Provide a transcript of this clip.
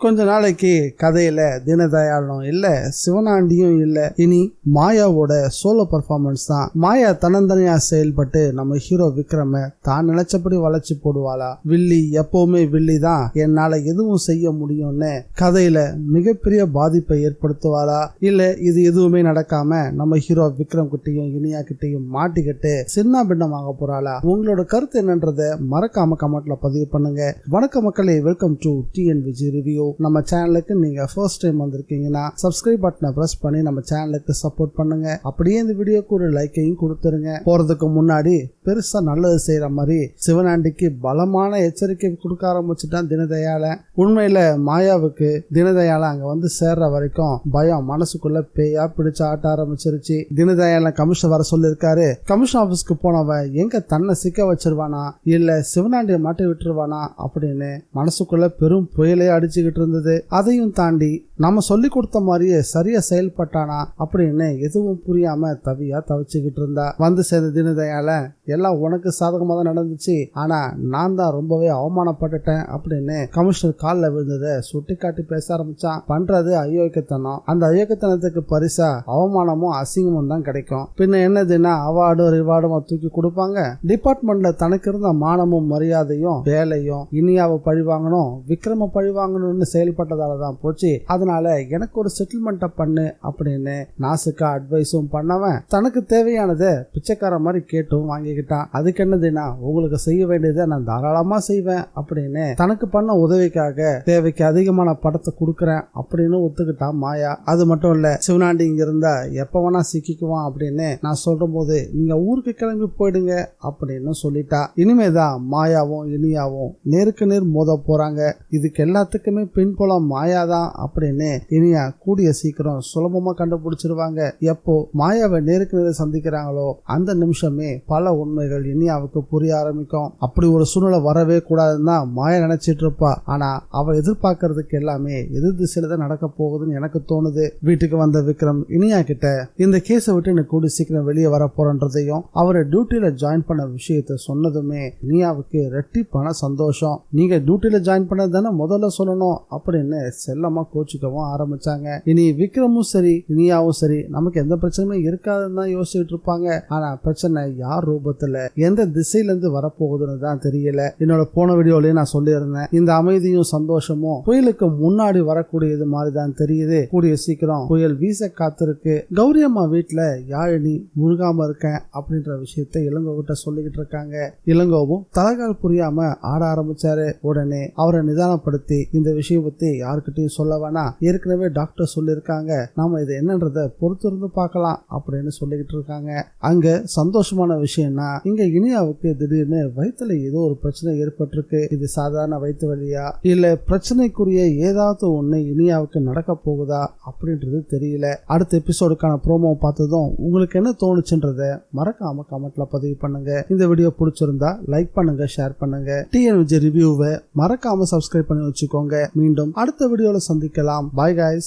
கொஞ்ச நாளைக்கு கதையில தீனதயாளும் இல்ல, சிவனாண்டியும் இல்ல. இனி மாயாவோட சோலோ பர்ஃபார்மன்ஸ் தான். மாயா தன்னந்தனியா செயல்பட்டு நம்ம ஹீரோ விக்ரம தான் நினைச்சபடி வளைச்சு போடுவாளா? வில்லி எப்பவுமே வில்லி தான், என்னால எதுவும் செய்ய முடியும்னு கதையில மிகப்பெரிய பாதிப்பை ஏற்படுத்துவாளா? இல்ல இது எதுவுமே நடக்காம நம்ம ஹீரோ விக்ரம் கிட்டையும் இனியா கிட்டையும் மாட்டிக்கிட்டு சின்ன பின்னமாக போறாளா? உங்களோட கருத்து என்னன்றத மறக்காம கமெண்ட்ல பதிவு பண்ணுங்க. வணக்க மக்களே, வெல்கம் டு TNVG ரிவ்யூ. நம்ம சேனலுக்கு நீங்க ஃபர்ஸ்ட் டைம் வந்திருக்கீங்கன்னா சப்ஸ்கிரைப் பட்டனை பிரஸ் பண்ணி நம்ம சேனலுக்கு சப்போர்ட் பண்ணுங்க. அப்படியே இந்த வீடியோக்கு ஒரு லைக்கையும் கொடுத்துருங்க. போறதுக்கு முன்னாடி பெருசா நல்லது செய்யற மாதிரி சிவனாண்டிக்கு பலமான எச்சரிக்கை கொடுக்க ஆரம்பிச்சுட்டான் தீனதயாளன். உண்மையில மாயாவுக்கு தீனதயாளன் அங்க வந்து சேர்ற வரைக்கும் பயம் மனசுக்குள்ள பேயா பிடிச்சு ஆட்ட ஆரம்பிச்சிருச்சு. தீனதயாளன் கமிஷனர் வர சொல்லிருக்காரு. கமிஷன் ஆபீஸ்க்கு போனவன் எங்க தன்னை சிக்க வச்சிருவானா இல்ல சிவனாண்டியை மாட்டி விட்டுருவானா அப்படின்னு மனசுக்குள்ள பெரும் புயலே அடிச்சுக்கிட்டு இருந்தது. அதையும் தாண்டி நம்ம சொல்லி கொடுத்த மாதிரியே சரியா செயல்பட்டானா அப்படின்னு எதுவும் புரியாம தவியா தவிச்சுக்கிட்டு இருந்தா. வந்து சேர்ந்த தீனதயாளன் எல்லாம் உனக்கு சாதகமா தான் நடந்துச்சு, ஆனா நான் தான் ரொம்பவே அவமானப்பட்டுட்டேன் அப்படின்னு கமிஷனர் காலில் விழுந்ததை சுட்டி காட்டி பேச ஆரம்பிச்சான். பண்றது அயோக்கியத்தனம். அந்த அயோக்கியத்தனத்துக்கு பரிசா அவமானமும் அசிங்கமும் தான் கிடைக்கும். பின்ன என்னதுன்னா அவார்டும் ரிவார்டும் தூக்கி கொடுப்பாங்க. டிபார்ட்மெண்ட்ல தனக்கு இருந்த மானமும் மரியாதையும் வேலையும் இனியாவை பழி வாங்கணும், விக்ரம பழி வாங்கணும்னு செயல்பட்டதாலதான் போச்சு. அதனால எனக்கு ஒரு செட்டில்மெண்ட்டை பண்ணு அப்படின்னு நாசுக்கா அட்வைஸும் பண்ணவன் தனக்கு தேவையானதை பிச்சைக்கார மாதிரி கேட்டும் வாங்கிக்கிட்டான். அதுக்கு என்னதுன்னா உங்களுக்கு செய்ய வேண்டியதை நான் தாராளமா செய்வேன் அப்படின்னு தனக்கு பண்ண உதவிக்காக தேவைக்கு அதிகமான படத்தை கொடுக்கறேன் அப்படின்னு ஒத்துக்கிட்டான் மாயா. அது மட்டும் இல்ல, சிவனாண்டி இங்க இருந்தா எப்ப வேணா சிக்கிக்குவான் அப்படின்னு நான் சொல்ற போது நீங்க ஊருக்கு கிளம்பி போயிடுங்க அப்படின்னு சொல்லிட்டா. இனிமேதான் மாயாவும் இனியாவும் நேருக்கு நேர் மோத போறாங்க. இதுக்கு எல்லாத்துக்குமே பின்புலம் மாயாதான் அப்படின்னு இனியா கூடிய சீக்கிரம் சுலபமா கண்டுபிடிச்சிருவாங்க. எப்போ மாயாவை நேருக்கு நேரம் சந்திக்கிறாங்களோ அந்த நிமிஷமே பல உண்மைகள் இனியாவுக்கு புரிய ஆரம்பிக்கும். அப்படி ஒரு சூழ்நிலை வரவே கூடாதுன்னு தான் மாயா நினைச்சிட்டு இருப்பா. ஆனா அவ எதிர்பார்க்கறதுக்கு எல்லாமே எதிர் திசையில தான் நடக்க போகுதுன்னு எனக்கு தோணுது. வீட்டுக்கு வந்த விக்ரம் இனியா கிட்ட இந்த கேஸை விட்டு எனக்கு கூடி சீக்கிரம் வெளியே வர போறன்றதையும் அவரை டியூட்டியில ஜாயின் பண்ண விஷயத்த சொன்னதுமே இனியாவுக்கு ரெட்டிப்பான சந்தோஷம். நீங்க டியூட்டியில ஜாயின் பண்ணது தானே முதல்ல சொல்லணும் அப்படின்னு செல்லமா கோச்சிக்கவும் ஆரம்பிச்சாங்க. இனி விக்ரமும் சரி இனியாவும் சரி நமக்கு எந்த பிரச்சனையும் இருக்காதுன்னு தான் யோசிச்சுட்டு இருப்பாங்க. ஆனா பிரச்சனை யார் ரூபத்துல எந்த திசையில இருந்து வரப்போகுதுன்னு தான் தெரியல. என்னோட போன வீடியோலயே நான் சொல்லியிருந்தேன், இந்த அமைதியும் சந்தோஷமும் புயலுக்கு முன்னாடி வரக்கூடியது மாதிரிதான் தெரியுது. கூடிய சீக்கிரம் புயல் வீச காத்திருக்கு. கௌரி அம்மா வீட்டுல யாழினி முழுகாம இருக்கேன் அப்படின்ற விஷயத்தை இளங்கோ கிட்ட சொல்லிக்கிட்டு இருக்காங்க. இளங்கோவும் தலகால் புரியாம ஆட ஆரம்பிச்சாரு. உடனே அவரை நிதானப்படுத்தி இந்த விஷயம் பத்தி யாருக்கிட்டையும் சொல்ல வேணாம், ஏற்கனவே டாக்டர் சொல்லியிருக்காங்க, நாம இது என்னன்றத பொறுத்திருந்து பார்க்கலாம் அப்படின்னு சொல்லிக்கிட்டு இருக்காங்க. அங்க சந்தோஷமான விஷயம்னா இங்க இனியாவுக்கு திடீர்னு வயிற்றுல ஏதோ ஒரு பிரச்சனை ஏற்பட்டிருக்கு. இது சாதாரண வயிற்று வலியா இல்ல பிரச்சனைக்குரிய ஏதாவது ஒண்ணு இனியாவுக்கு நடக்க போகுதா அப்படின்றது தெரியல. அடுத்த எபிசோடுக்கான ப்ரோமோ பார்த்ததும் உங்களுக்கு என்ன தோணுச்சுன்றத மறக்காம கமெண்ட்ல பதிவு பண்ணுங்க. இந்த வீடியோ பிடிச்சிருந்தா லைக் பண்ணுங்க, ஷேர் பண்ணுங்க. TNVG ரிவ்யூவை மறக்காம சப்ஸ்கிரைப் பண்ணி வச்சுக்கோங்க. மீண்டும் அடுத்த வீடியோல சந்திக்கலாம். பாய் गाइस.